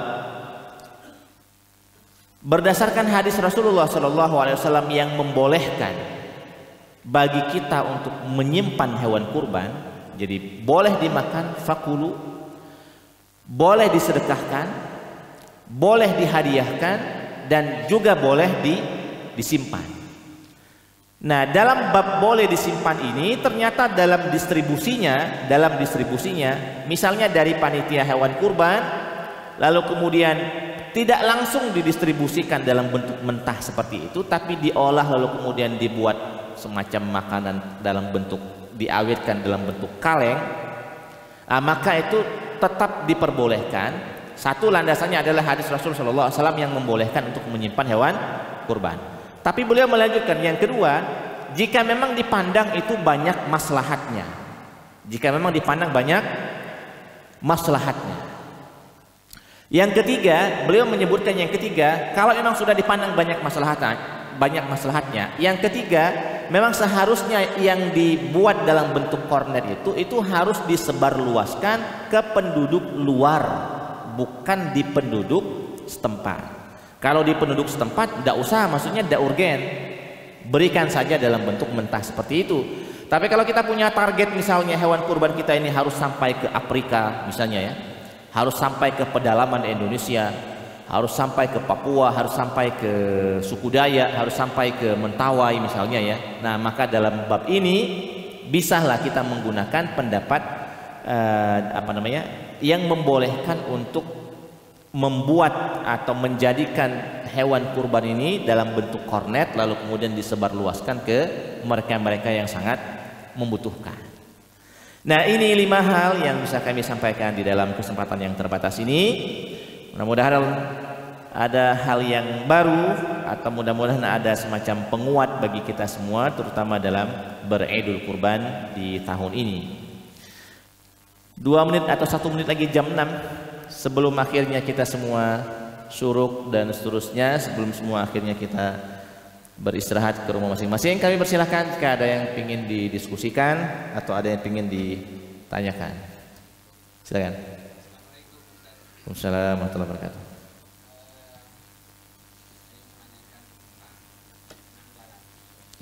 berdasarkan hadis Rasulullah SAW yang membolehkan bagi kita untuk menyimpan hewan kurban, jadi boleh dimakan, fakulu, boleh disedekahkan, boleh dihadiahkan, dan juga boleh disimpan. Nah, dalam bab boleh disimpan ini ternyata dalam distribusinya, misalnya dari panitia hewan kurban, lalu kemudian tidak langsung didistribusikan dalam bentuk mentah seperti itu, tapi diolah lalu kemudian dibuat semacam makanan dalam bentuk, diawetkan dalam bentuk kaleng, maka itu tetap diperbolehkan. Satu, landasannya adalah hadis Rasul sallallahu alaihi wasallam yang membolehkan untuk menyimpan hewan kurban. Tapi beliau melanjutkan, yang kedua, jika memang dipandang itu banyak maslahatnya. Jika memang dipandang banyak maslahatnya. Yang ketiga, beliau menyebutkan yang ketiga, kalau memang sudah dipandang banyak maslahatnya. Yang ketiga, memang seharusnya yang dibuat dalam bentuk kornet itu harus disebarluaskan ke penduduk luar, bukan di penduduk setempat. Kalau di penduduk setempat tidak usah, maksudnya tidak urgen, berikan saja dalam bentuk mentah seperti itu. Tapi kalau kita punya target, misalnya hewan kurban kita ini harus sampai ke Afrika misalnya ya, harus sampai ke pedalaman Indonesia, harus sampai ke Papua, harus sampai ke suku Dayak, harus sampai ke Mentawai misalnya ya. Nah, maka dalam bab ini bisalah kita menggunakan pendapat yang membolehkan untuk membuat atau menjadikan hewan kurban ini dalam bentuk kornet, lalu kemudian disebarluaskan ke mereka-mereka yang sangat membutuhkan. Nah, ini 5 hal yang bisa kami sampaikan di dalam kesempatan yang terbatas ini. Mudah-mudahan ada hal yang baru, atau mudah-mudahan ada semacam penguat bagi kita semua, terutama dalam beridul kurban di tahun ini. 2 menit atau 1 menit lagi jam 6 sebelum akhirnya kita semua syuruk dan seterusnya, sebelum semua akhirnya kita beristirahat ke rumah masing-masing, kami persilahkan jika ada yang ingin didiskusikan atau ada yang ingin ditanyakan. Silakan. Waalaikumsalam warahmatullahi wabarakatuh.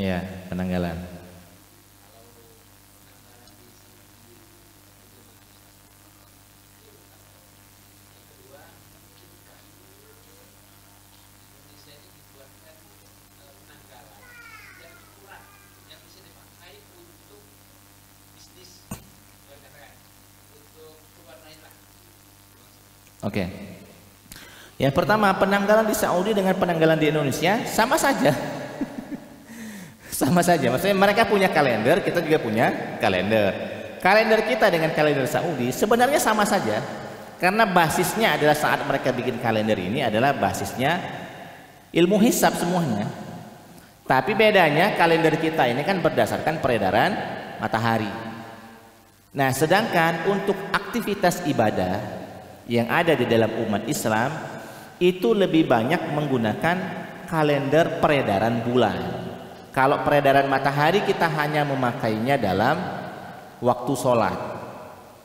Ya, penanggalan. Oke. Yang pertama, penanggalan di Saudi dengan penanggalan di Indonesia sama saja. Sama saja. Maksudnya mereka punya kalender, kita juga punya kalender. Kalender kita dengan kalender Saudi sebenarnya sama saja. Karena basisnya adalah, saat mereka bikin kalender ini adalah basisnya ilmu hisab semuanya. Tapi bedanya kalender kita ini kan berdasarkan peredaran matahari. Nah, sedangkan untuk aktivitas ibadah yang ada di dalam umat Islam itu lebih banyak menggunakan kalender peredaran bulan. Kalau peredaran matahari kita hanya memakainya dalam waktu sholat.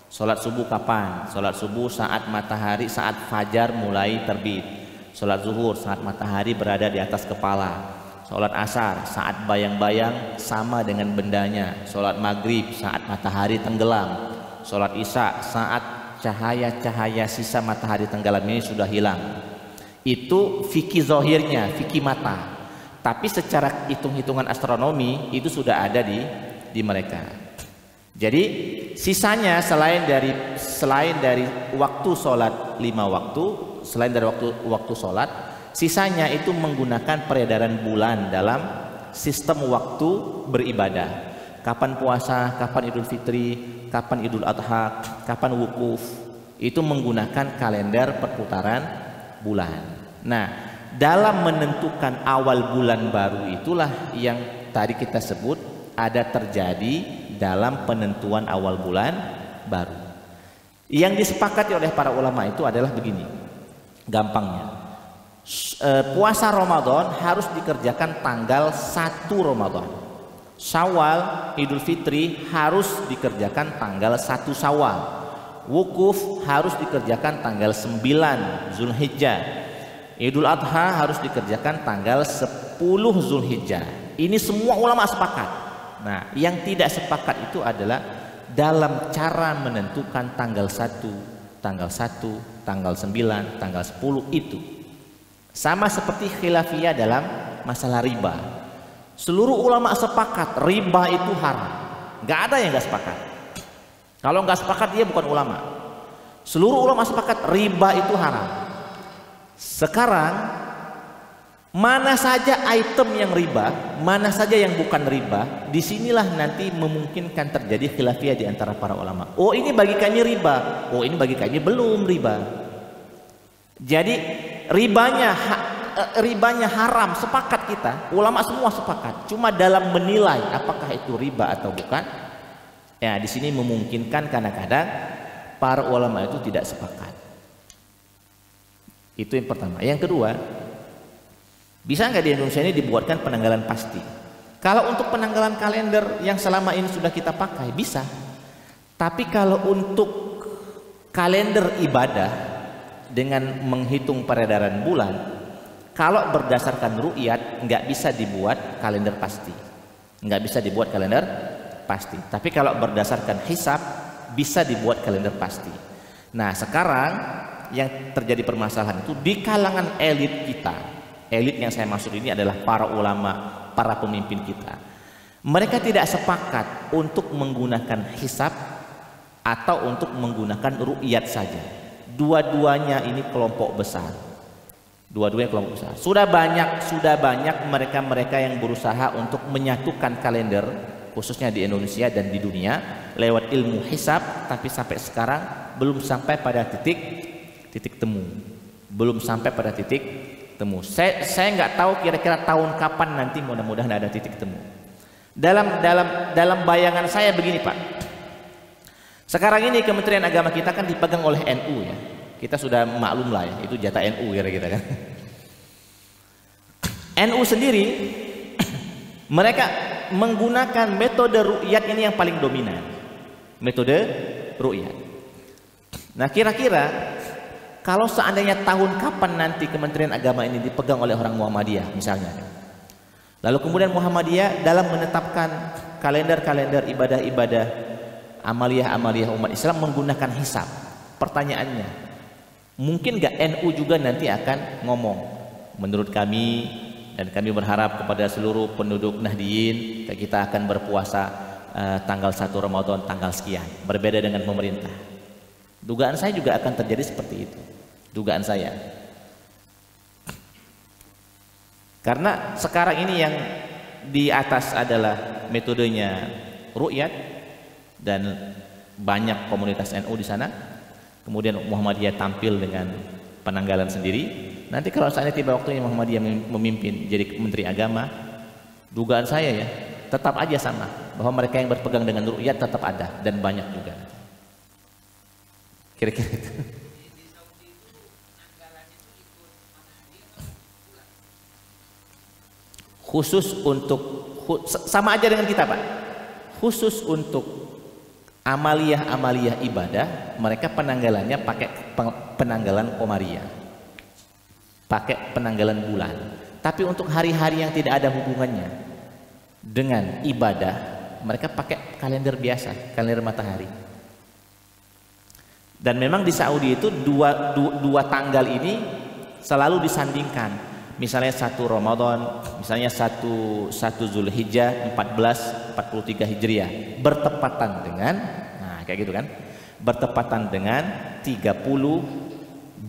Sholat subuh kapan? Sholat subuh saat matahari, saat fajar mulai terbit. Sholat zuhur saat matahari berada di atas kepala. Sholat asar saat bayang-bayang sama dengan bendanya. Sholat maghrib saat matahari tenggelam. Sholat isya saat cahaya-cahaya sisa matahari tenggelam ini sudah hilang. Itu fikih zohirnya, fikih mata. Tapi secara hitung-hitungan astronomi itu sudah ada di mereka. Jadi sisanya selain dari waktu sholat 5 waktu, selain dari waktu sholat, sisanya itu menggunakan peredaran bulan dalam sistem waktu beribadah. Kapan puasa, kapan Idul Fitri, kapan Idul Adha, kapan wukuf, itu menggunakan kalender perputaran bulan. Nah, dalam menentukan awal bulan baru itulah yang tadi kita sebut ada terjadi dalam penentuan awal bulan baru. Yang disepakati oleh para ulama itu adalah begini, gampangnya. Puasa Ramadan harus dikerjakan tanggal 1 Ramadan. Syawal, Idul Fitri harus dikerjakan tanggal 1 Syawal. Wukuf harus dikerjakan tanggal 9 Zulhijjah. Idul Adha harus dikerjakan tanggal 10 Zulhijjah. Ini semua ulama sepakat. Nah, yang tidak sepakat itu adalah dalam cara menentukan tanggal 1, tanggal 1, tanggal 9, tanggal 10 itu. Sama seperti khilafiyah dalam masalah riba. Seluruh ulama sepakat riba itu haram. Gak ada yang gak sepakat. Kalau gak sepakat dia bukan ulama. Seluruh ulama sepakat riba itu haram. Sekarang Mana saja item yang riba, mana saja yang bukan riba, disinilah nanti memungkinkan terjadi khilafiyah di antara para ulama. Oh ini bagi kami riba, oh ini bagi kami belum riba. Jadi ribanya haram, sepakat kita, ulama semua sepakat. Cuma dalam menilai apakah itu riba atau bukan, ya di sini memungkinkan kadang-kadang para ulama itu tidak sepakat. Itu yang pertama. Yang kedua, bisa nggak di Indonesia ini dibuatkan penanggalan pasti? Kalau untuk penanggalan kalender yang selama ini sudah kita pakai, bisa. Tapi kalau untuk kalender ibadah dengan menghitung peredaran bulan, kalau berdasarkan ru'yat nggak bisa dibuat kalender pasti. Nggak bisa dibuat kalender pasti. Tapi kalau berdasarkan hisab, bisa dibuat kalender pasti. Nah sekarang yang terjadi permasalahan itu di kalangan elit kita. Elit yang saya maksud ini adalah para ulama, para pemimpin kita. Mereka tidak sepakat untuk menggunakan hisab atau untuk menggunakan ru'yat saja. Dua-duanya ini kelompok besar. Dua-duanya kelompok besar. Sudah banyak mereka yang berusaha untuk menyatukan kalender, khususnya di Indonesia dan di dunia, lewat ilmu hisab, tapi sampai sekarang belum sampai pada titik temu. Belum sampai pada titik temu. Saya nggak tahu kira-kira tahun kapan nanti, mudah-mudahan ada titik temu. Dalam bayangan saya begini Pak. Sekarang ini Kementerian Agama kita kan dipegang oleh NU ya. Kita sudah maklum lah ya, itu jatah NU kira-kira kan. NU sendiri mereka menggunakan metode ru'yat ini yang paling dominan. Metode ru'yat. Nah, kira-kira kalau seandainya tahun kapan nanti Kementerian Agama ini dipegang oleh orang Muhammadiyah misalnya, lalu kemudian Muhammadiyah dalam menetapkan kalender-kalender ibadah-ibadah amaliyah-amaliyah umat Islam menggunakan hisab, pertanyaannya, mungkin gak NU juga nanti akan ngomong, menurut kami dan kami berharap kepada seluruh penduduk Nahdiyin, kita akan berpuasa tanggal 1 Ramadan tanggal sekian, berbeda dengan pemerintah. Dugaan saya juga akan terjadi seperti itu. Dugaan saya. Karena sekarang ini yang di atas adalah metodenya ru'yat dan banyak komunitas NU di sana. Kemudian Muhammadiyah tampil dengan penanggalan sendiri. Nanti kalau saatnya tiba waktunya Muhammadiyah memimpin jadi Menteri Agama, dugaan saya ya tetap aja sama, bahwa mereka yang berpegang dengan ru'yat tetap ada dan banyak juga. Kira-kira itu. Khusus untuk sama aja dengan kita Pak. Khusus untuk amaliyah ibadah, mereka penanggalannya pakai penanggalan Qomariyah, pakai penanggalan bulan. Tapi untuk hari-hari yang tidak ada hubungannya dengan ibadah, mereka pakai kalender biasa, kalender matahari. Dan memang di Saudi itu dua tanggal ini selalu disandingkan. Misalnya 1 Ramadan, misalnya 1 Zulhijjah 1443 Hijriah bertepatan dengan, nah kayak gitu kan, bertepatan dengan 30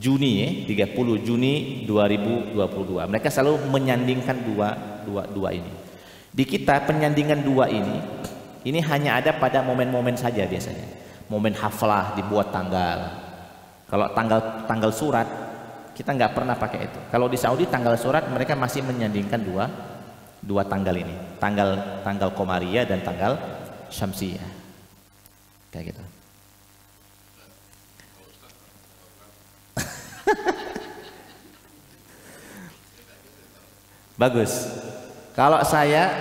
Juni 2022. Mereka selalu menyandingkan dua ini. Di kita penyandingan dua ini hanya ada pada momen-momen saja biasanya. Momen haflah dibuat tanggal. Kalau tanggal surat kita nggak pernah pakai itu. Kalau di Saudi tanggal surat mereka masih menyandingkan dua tanggal ini, tanggal Qomariyah dan tanggal Syamsiyah, kayak gitu. Bagus. Kalau saya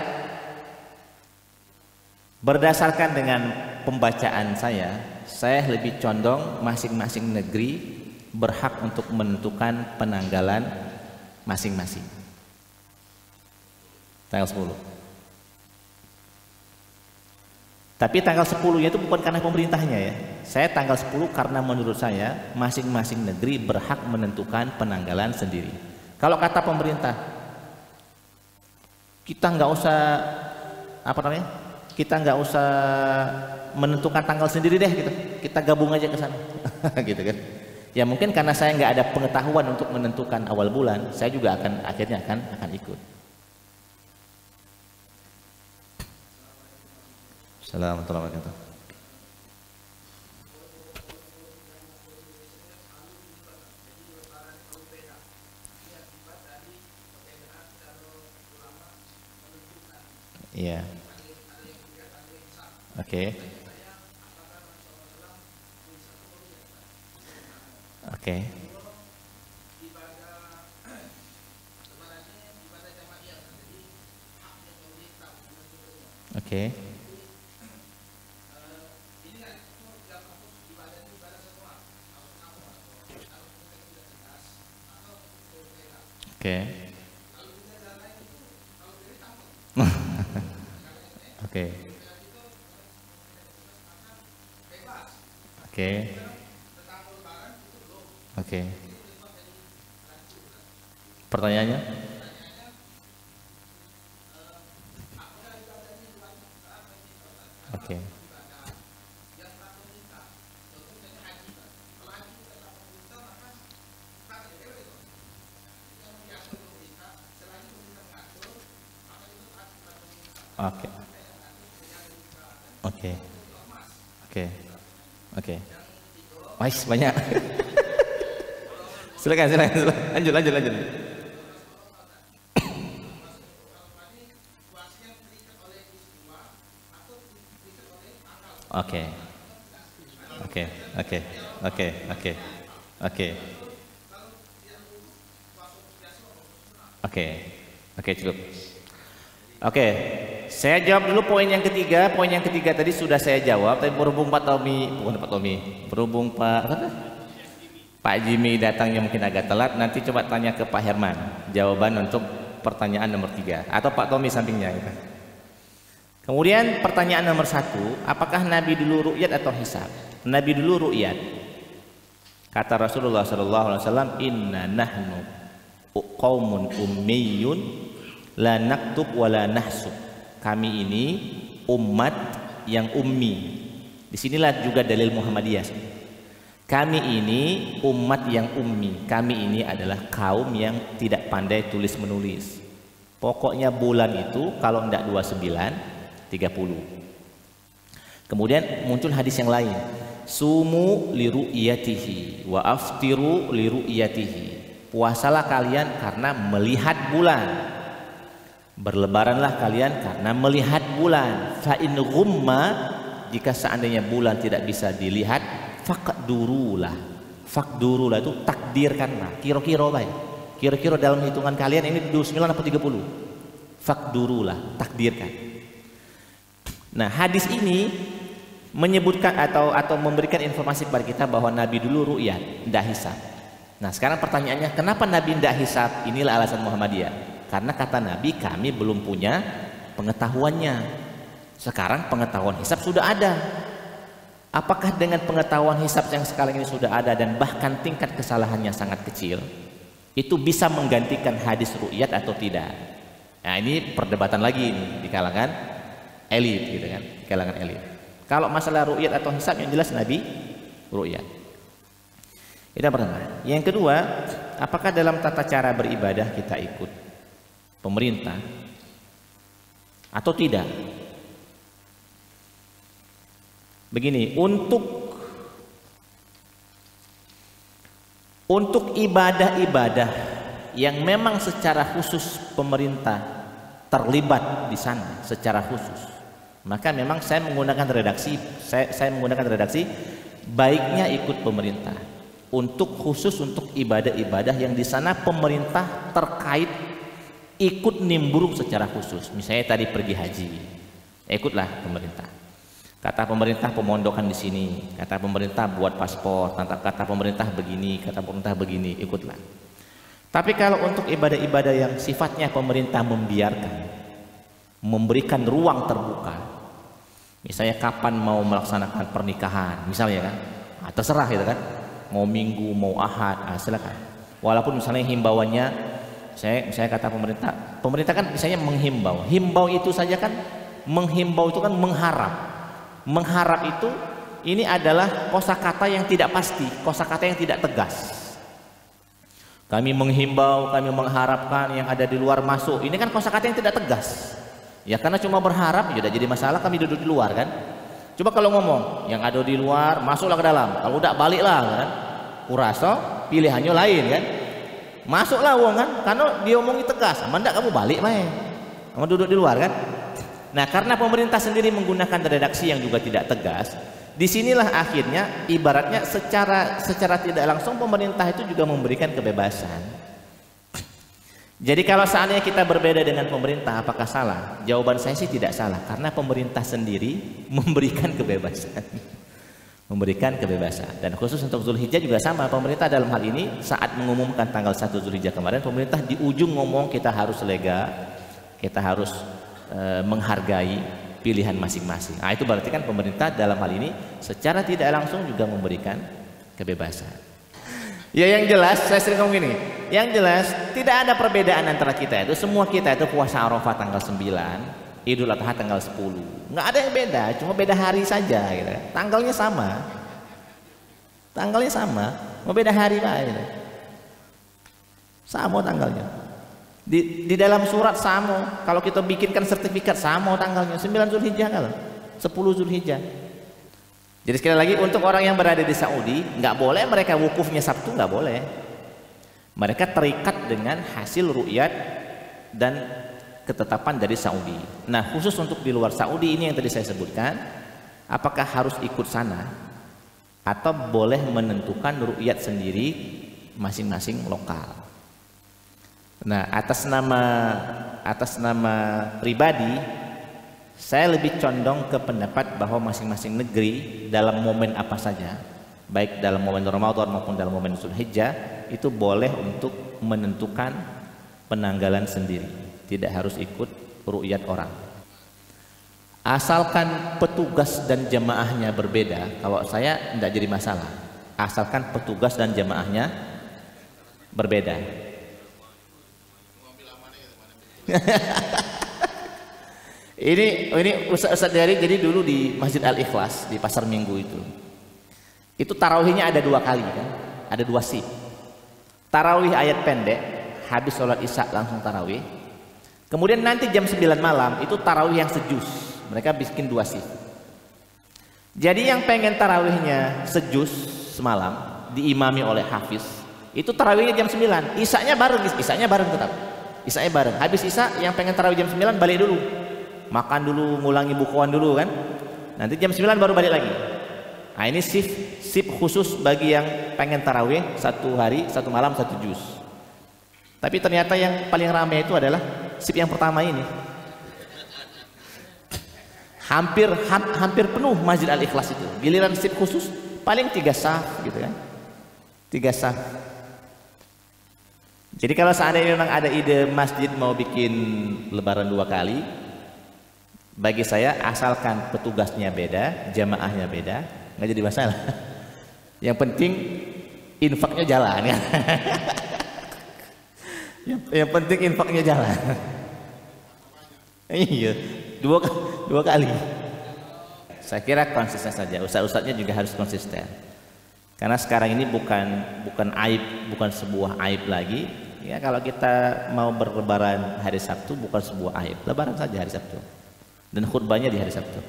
berdasarkan dengan pembacaan saya lebih condong masing-masing negeri berhak untuk menentukan penanggalan masing-masing. Tanggal 10. Tapi tanggal 10-nya itu bukan karena pemerintahnya ya. Saya tanggal 10 karena menurut saya masing-masing negeri berhak menentukan penanggalan sendiri. Kalau kata pemerintah, kita nggak usah kita nggak usah menentukan tanggal sendiri deh gitu. Kita gabung aja ke sana. Gitu kan. Ya mungkin karena saya nggak ada pengetahuan untuk menentukan awal bulan, saya juga akhirnya akan ikut. Assalamualaikum warahmatullahi wabarakatuh. Iya. Oke. Oke. Oke. Oke. Oke. Oke. Oke. Pertanyaannya? Oke. Oke. Oke. Oke. Oke. Wais, banyak. Silakan. Lanjut. Oke. Oke, cukup. Oke, saya jawab dulu poin yang ketiga. Poin yang ketiga tadi sudah saya jawab, tapi berhubung berhubung Pak Jimmy datangnya mungkin agak telat, nanti coba tanya ke Pak Herman jawaban untuk pertanyaan nomor 3, atau Pak Tommy sampingnya gitu. Kemudian pertanyaan nomor 1, apakah Nabi dulu ru'yat atau hisab? Nabi dulu ru'yat. Kata Rasulullah SAW, inna nahnu qaumun ummiyun la naktub wa la nahsub. Kami ini umat yang ummi. Disinilah juga dalil Muhammadiyah. Kami ini umat yang ummi. Kami ini adalah kaum yang tidak pandai tulis menulis. Pokoknya bulan itu kalau tidak 29 30. Kemudian muncul hadis yang lain, sumu li ru'yatihi wa aftiru li ru'yatihi. Puasalah kalian karena melihat bulan, berlebaranlah kalian karena melihat bulan. Fa in ghumma, jika seandainya bulan tidak bisa dilihat, faqdurulah. Faqdurulah itu takdirkanlah, kira-kira baik. Kira-kira dalam hitungan kalian ini 29 atau 30. Faqdurulah, takdirkan. Nah, hadis ini menyebutkan atau memberikan informasi kepada kita bahwa Nabi dulu ru'yat, tidak hisab. Nah, sekarang pertanyaannya, kenapa Nabi tidak hisab? Inilah alasan Muhammadiyah. Karena kata Nabi, kami belum punya pengetahuannya. Sekarang pengetahuan hisab sudah ada. Apakah dengan pengetahuan hisab yang sekarang ini sudah ada dan bahkan tingkat kesalahannya sangat kecil, itu bisa menggantikan hadis ru'yat atau tidak? Nah, ini perdebatan lagi nih di kalangan elit, gitu kan, kalangan elit. Kalau masalah ru'yat atau hisab, yang jelas Nabi ru'yat. Itu yang pertama. Yang kedua, apakah dalam tata cara beribadah kita ikut pemerintah atau tidak? Begini, untuk ibadah-ibadah yang memang secara khusus pemerintah terlibat di sana secara khusus, maka memang saya menggunakan redaksi baiknya ikut pemerintah untuk khusus untuk ibadah-ibadah yang di sana pemerintah terkait ikut nimbrung secara khusus. Misalnya tadi pergi haji, ikutlah pemerintah. Kata pemerintah pemondokan di sini, kata pemerintah buat paspor, kata pemerintah begini, kata pemerintah begini, ikutlah. Tapi kalau untuk ibadah-ibadah yang sifatnya pemerintah membiarkan, memberikan ruang terbuka, misalnya kapan mau melaksanakan pernikahan, misalnya kan, terserah gitu kan, mau minggu, mau ahad, silakan. Walaupun misalnya himbauannya, saya kata pemerintah kan misalnya menghimbau, himbau itu saja kan, menghimbau itu kan mengharap itu ini adalah kosakata yang tidak pasti, kosakata yang tidak tegas. Kami menghimbau, kami mengharapkan yang ada di luar masuk. Ini kan kosakata yang tidak tegas. Ya karena cuma berharap ya udah jadi masalah, kami duduk di luar kan. Coba kalau ngomong yang ada di luar masuklah ke dalam, kalau udah baliklah kan. Kurasa pilihannya lain kan. Masuklah wong kan, karena dia omongi tegas. Aman kamu balik main. Kamu duduk di luar kan. Nah karena pemerintah sendiri menggunakan redaksi yang juga tidak tegas, disinilah akhirnya ibaratnya secara tidak langsung pemerintah itu juga memberikan kebebasan. Jadi kalau seandainya kita berbeda dengan pemerintah, apakah salah? Jawaban saya sih tidak salah, karena pemerintah sendiri memberikan kebebasan. Memberikan kebebasan. Dan khusus untuk Zulhijjah juga sama, pemerintah dalam hal ini saat mengumumkan tanggal 1 Zulhijjah kemarin, pemerintah di ujung ngomong kita harus lega, kita harus menghargai pilihan masing-masing. Nah, itu berarti kan pemerintah dalam hal ini secara tidak langsung juga memberikan kebebasan. Ya yang jelas, saya sering ngomong gini, yang jelas tidak ada perbedaan antara kita itu, semua kita itu puasa Arafah tanggal 9, Idul Adha tanggal 10. Nggak ada yang beda, cuma beda hari saja gitu. Tanggalnya sama. Tanggalnya sama, mau beda hari Pak gitu. Sama tanggalnya. Di dalam surat sama, kalau kita bikinkan sertifikat sama tanggalnya 9 Zulhijjah kalau 10 Zulhijjah. Jadi sekali lagi untuk orang yang berada di Saudi nggak boleh mereka wukufnya Sabtu, nggak boleh. Mereka terikat dengan hasil ru'yat dan ketetapan dari Saudi. Nah khusus untuk di luar Saudi ini yang tadi saya sebutkan, apakah harus ikut sana atau boleh menentukan ru'yat sendiri masing-masing lokal. Nah, atas nama pribadi, saya lebih condong ke pendapat bahwa masing-masing negeri dalam momen apa saja, baik dalam momen Ramadan maupun dalam momen Zulhijjah, itu boleh untuk menentukan penanggalan sendiri, tidak harus ikut ru'yat orang. Asalkan petugas dan jamaahnya berbeda, kalau saya tidak jadi masalah. Asalkan petugas dan jamaahnya berbeda. ini Ustaz dari jadi dulu di Masjid Al-Ikhlas di Pasar Minggu itu tarawihnya ada 2 kali kan, ada 2 shift. Tarawih ayat pendek, habis sholat isya langsung tarawih. Kemudian nanti jam 9 malam itu tarawih yang sejus, mereka bikin 2 shift. Jadi yang pengen tarawihnya sejus semalam diimami oleh hafiz, itu tarawihnya jam 9, isyanya bareng tetap. Isya bareng. Habis isya yang pengen tarawih jam 9 balik dulu. Makan dulu, ngulangi bukuan dulu kan. Nanti jam 9 baru balik lagi. Nah ini shift khusus bagi yang pengen tarawih 1 hari, 1 malam, 1 juz. Tapi ternyata yang paling ramai itu adalah shift yang pertama ini. Hampir penuh Masjid Al-Ikhlas itu. Giliran shift khusus paling 3 saf gitu kan. 3 saf. Jadi kalau seandainya memang ada ide masjid mau bikin lebaran 2 kali, bagi saya asalkan petugasnya beda, jamaahnya beda, nggak jadi masalah. Yang penting infaknya jalan ya. Yang penting infaknya jalan. Iya, dua kali. Saya kira konsisten saja. Ustaz-ustaznya juga harus konsisten. Karena sekarang ini bukan aib, bukan sebuah aib lagi. Ya kalau kita mau berlebaran hari Sabtu bukan sebuah aib, lebaran saja hari Sabtu dan khutbahnya di hari Sabtu.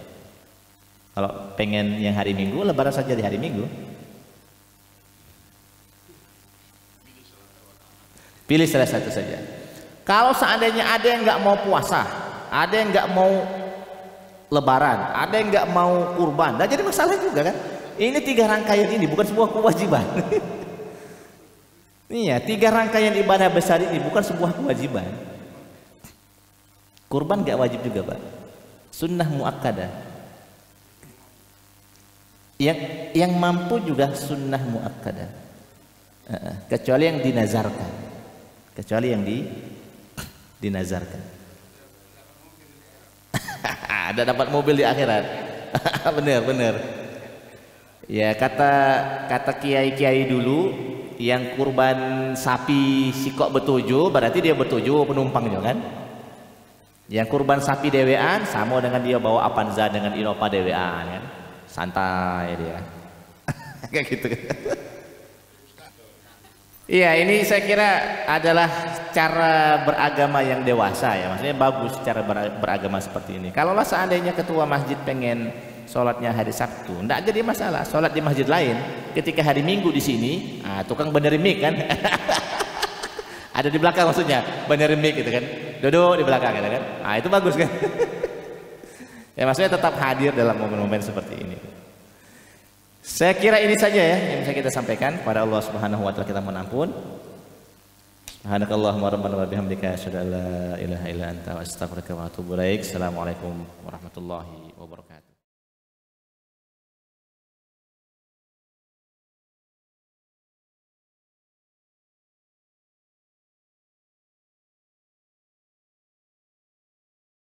Kalau pengen yang hari Minggu, lebaran saja di hari Minggu. Pilih salah satu saja. Kalau seandainya ada yang nggak mau puasa, ada yang nggak mau lebaran, ada yang nggak mau kurban, nah jadi masalah juga kan. Ini 3 rangkaian ini bukan sebuah kewajiban. Iya, 3 rangkaian ibadah besar ini bukan sebuah kewajiban. Kurban gak wajib juga Pak, sunnah muakkadah. Yang mampu juga sunnah muakkadah, kecuali yang dinazarkan. Dinazarkan. Ada dapat mobil di akhirat. Bener. Ya kata kiai-kiai dulu, yang kurban sapi sikok betuju berarti dia betuju penumpangnya kan. Yang kurban sapi dewean sama dengan dia bawa Avanza dengan Innova dewean kan. santai dia. Kayak gitu. Iya, ini saya kira adalah cara beragama yang dewasa ya. Maksudnya bagus cara beragama seperti ini. Kalaulah seandainya ketua masjid pengen sholatnya hari Sabtu, enggak jadi masalah. Sholat di masjid lain. Ketika hari Minggu di sini, tukang benerin mic kan. Ada di belakang maksudnya, benerin mic gitu kan. Duduk di belakang gitu kan. Itu bagus kan. Ya maksudnya tetap hadir dalam momen-momen seperti ini. Saya kira ini saja ya yang bisa kita sampaikan. Kepada Allah Subhanahu wa taala kita mohon ampun. Subhanakallahumma rabbana wa bihamdika asyhadu an la ilaha illa anta astaghfiruka wa atubu ilaik. Assalamualaikum warahmatullahi wabarakatuh.